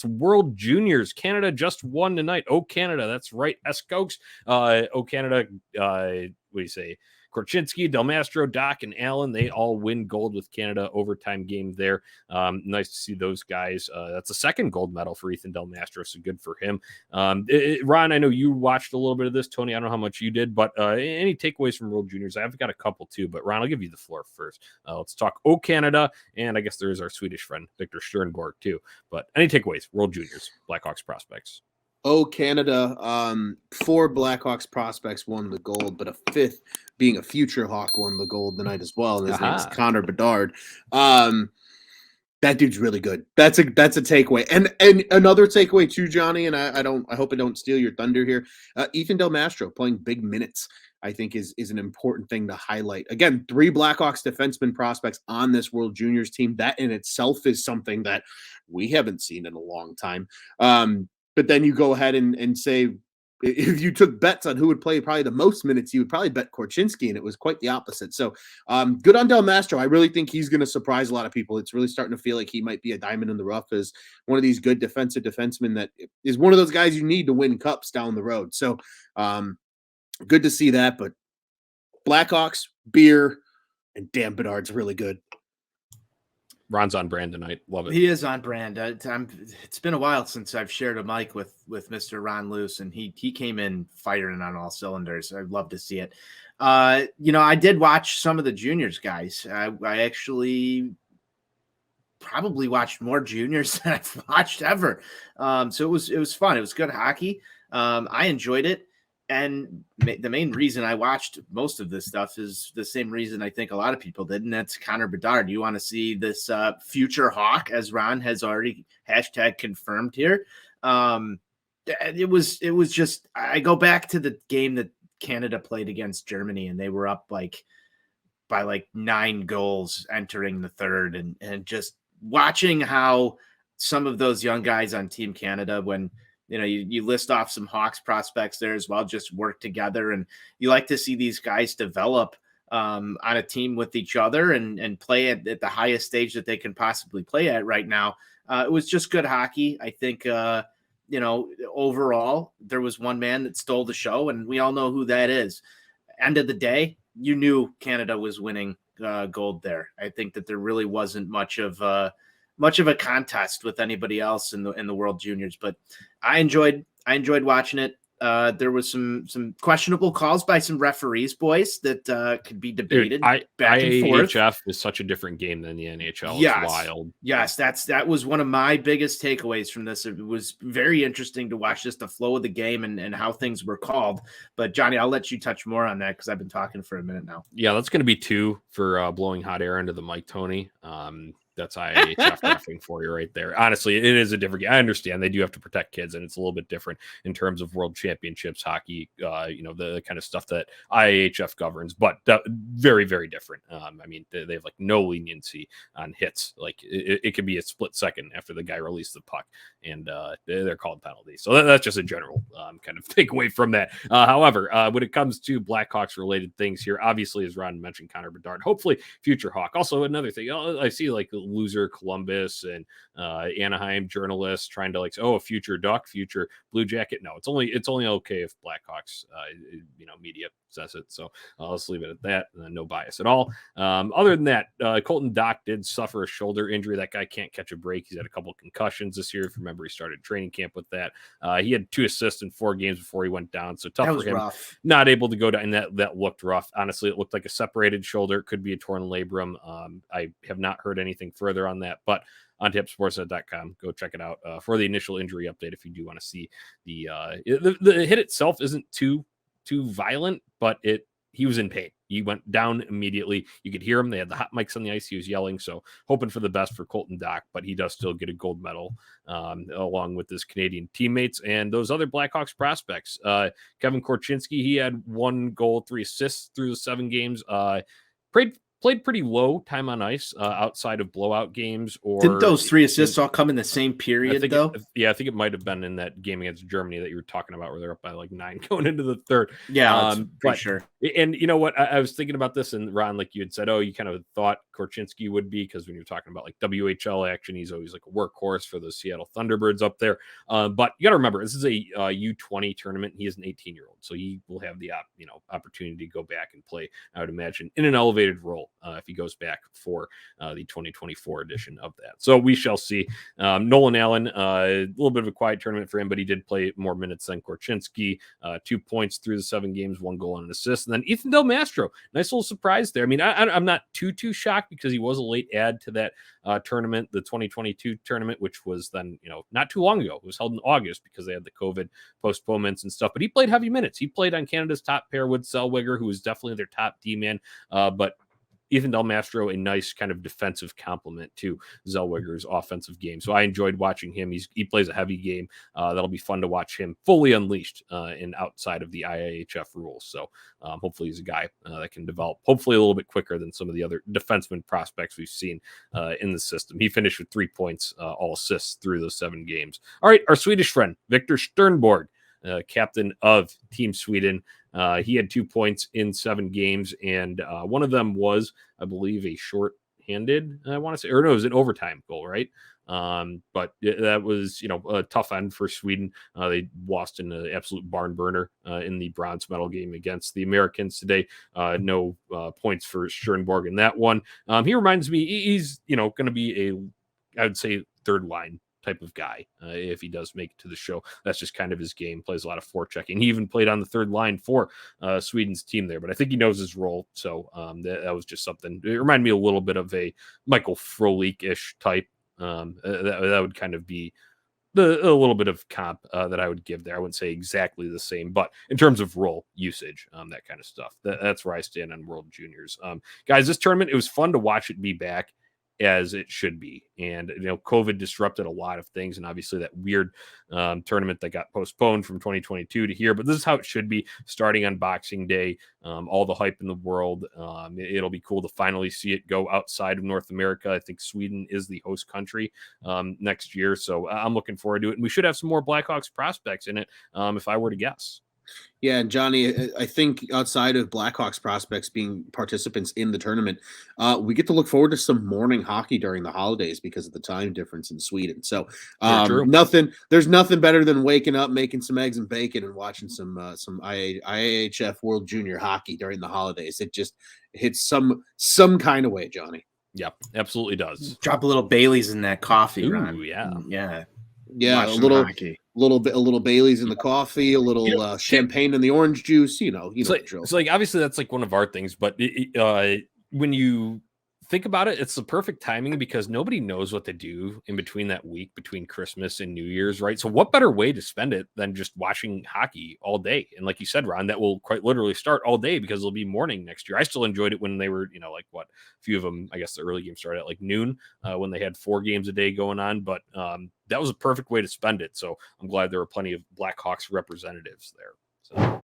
It's World Juniors. Canada just won tonight. Oh, Canada. That's right. Eskokes. Oh, Canada. What do you say? Korchinski, Del Mastro, Doc, and Allen, they all win gold with Canada overtime game there. Nice to see those guys. That's a second gold medal for Ethan Del Mastro, so good for him. Ron, I know you watched a little bit of this. Tony, I don't know how much you did, but any takeaways from World Juniors? I've got a couple too, but Ron, I'll give you the floor first. Let's talk Canada, and I guess there's our Swedish friend, Victor Sternborg, too. But any takeaways? World Juniors, Blackhawks prospects. Canada, 4 Blackhawks prospects won the gold, but a 5th, being a future Hawk, won the gold tonight as well, and his name is Connor Bedard. That dude's really good. That's a takeaway. And another takeaway too, Johnny, and I hope I don't steal your thunder here. Ethan Del Mastro playing big minutes, I think is an important thing to highlight. Again, 3 Blackhawks defenseman prospects on this World Juniors team. That in itself is something that we haven't seen in a long time. But then you go ahead and say, if you took bets on who would play probably the most minutes, you would probably bet Korchinski, and it was quite the opposite. So good on Del Mastro. I really think he's going to surprise a lot of people. It's really starting to feel like he might be a diamond in the rough as one of these good defensive defensemen that is one of those guys you need to win cups down the road. So good to see that. But Blackhawks, beer, and damn, Bedard's really good. Ron's on brand tonight. Love it. He is on brand. It's been a while since I've shared a mic with Mr. Ron Luce, and he came in firing on all cylinders. I'd love to see it. I did watch some of the juniors guys. I actually probably watched more juniors than I've watched ever. So it was fun. It was good hockey. I enjoyed it. And the main reason I watched most of this stuff is the same reason I think a lot of people did, and that's Connor Bedard. You want to see this future Hawk, as Ron has already #confirmed here. It was just, I go back to the game that Canada played against Germany, and they were up by 9 goals entering the third, and just watching how some of those young guys on Team Canada, when you list off some Hawks prospects there as well, just work together. And you like to see these guys develop on a team with each other and play at the highest stage that they can possibly play at right now. It was just good hockey. I think, overall, there was one man that stole the show, and we all know who that is. End of the day, you knew Canada was winning gold there. I think that there really wasn't much of a contest with anybody else in the World Juniors, but I enjoyed watching it. There was some questionable calls by some referees, boys, that could be debated. Back and forth. IHF is such a different game than the NHL. Yes. It's wild. Yes, that was one of my biggest takeaways from this. It was very interesting to watch just the flow of the game and how things were called. But Johnny, I'll let you touch more on that because I've been talking for a minute now. Yeah, that's going to be 2 for blowing hot air into the mic, Tony. That's IHF laughing for you right there. Honestly, it is a different game. I understand they do have to protect kids, and it's a little bit different in terms of world championships, hockey, the kind of stuff that IHF governs, but very, very different. They have no leniency on hits. It could be a split second after the guy released the puck, and they're called penalties. So that's just a general kind of takeaway from that. However, when it comes to Blackhawks related things here, obviously, as Ron mentioned, Connor Bedard, hopefully future Hawk. Also, another thing, I see loser Columbus and Anaheim journalists trying to a future Duck, future Blue Jacket. No, it's only okay if Blackhawks media says it. So let's leave it at that. No bias at all. Other than that, Colton Dock did suffer a shoulder injury. That guy can't catch a break. He's had a couple concussions this year. If you remember, he started training camp with that. He had 2 assists in 4 games before he went down. So tough for him. Rough. Not able to go down. And that looked rough. Honestly, it looked like a separated shoulder. It could be a torn labrum. I have not heard anything further on that, but on tipsportsnet.com, go check it out for the initial injury update if you do want to see the hit itself isn't too violent, but he was in pain. He went down immediately. You could hear him. They had the hot mics on the ice. He was yelling. So hoping for the best for Colton Dock, but he does still get a gold medal along with his Canadian teammates and those other Blackhawks prospects. Kevin Korchinski, he had 1 goal, 3 assists through the 7 games. Played played pretty low time on ice outside of blowout games. Or didn't those 3 assists all come in the same period, though? I think it might have been in that game against Germany that you were talking about, where they're up by like 9 going into the third. Yeah, pretty sure. And you know what? I was thinking about this, and Ron, like you had said, you kind of thought Korchinski would be, because when you're talking about like WHL action, he's always like a workhorse for the Seattle Thunderbirds up there. But you got to remember, this is a U20 tournament. He is an 18-year-old, so he will have the opportunity to go back and play, I would imagine, in an elevated role if he goes back for the 2024 edition of that. So we shall see. Nolan Allen, a little bit of a quiet tournament for him, but he did play more minutes than Korchinski. 2 points through the 7 games, 1 goal and an assist. And then Ethan Del Mastro, nice little surprise there. I mean, I'm not too shocked, because he was a late add to that tournament, the 2022 tournament, which was then, not too long ago. It was held in August because they had the COVID postponements and stuff. But he played heavy minutes. He played on Canada's top pair with Zellweger, who was definitely their top D-man. But Ethan Del Mastro, a nice kind of defensive complement to Zellweger's offensive game. So I enjoyed watching him. He plays a heavy game. That'll be fun to watch him fully unleashed and outside of the IIHF rules. So hopefully he's a guy that can develop hopefully a little bit quicker than some of the other defenseman prospects we've seen in the system. He finished with 3 points, all assists through those 7 games. All right, our Swedish friend, Victor Sternborg, captain of Team Sweden. He had 2 points in 7 games, and one of them was, I believe, a short-handed, I want to say, or no, it was an overtime goal, right? But that was, a tough end for Sweden. They lost in an absolute barn burner in the bronze medal game against the Americans today. No points for Sternborg in that one. He reminds me, he's, going to be I would say, third line type of guy if he does make it to the show. That's just kind of his game. Plays a lot of forechecking. He even played on the third line for Sweden's team there, but I think he knows his role. So that was just something. It reminded me a little bit of a Michael Frolik-ish type. That would kind of be a little bit of comp that I would give there. I wouldn't say exactly the same, but in terms of role usage, that kind of stuff, that's where I stand on World Juniors. Guys, this tournament, it was fun to watch it be back as it should be. And, COVID disrupted a lot of things. And obviously that weird tournament that got postponed from 2022 to here, but this is how it should be starting on Boxing Day. All the hype in the world. It'll be cool to finally see it go outside of North America. I think Sweden is the host country next year. So I'm looking forward to it. And we should have some more Blackhawks prospects in it if I were to guess. Yeah, and Johnny, I think outside of Blackhawks prospects being participants in the tournament, we get to look forward to some morning hockey during the holidays because of the time difference in Sweden. So there's nothing better than waking up, making some eggs and bacon, and watching some IIHF World Junior hockey during the holidays. It just hits some kind of way, Johnny. Yep, absolutely does. Drop a little Baileys in that coffee, Ooh, Ron. Yeah. Yeah, a little Baileys in the coffee, a little champagne in the orange juice. It's like obviously that's like one of our things, but when you think about it, it's the perfect timing because nobody knows what to do in between that week between Christmas and New Year's, right? So what better way to spend it than just watching hockey all day? And like you said, Ron, that will quite literally start all day because it'll be morning next year. I still enjoyed it when they were, a few of them, I guess the early games started at like noon when they had 4 games a day going on, but that was a perfect way to spend it. So I'm glad there were plenty of Blackhawks representatives there. So.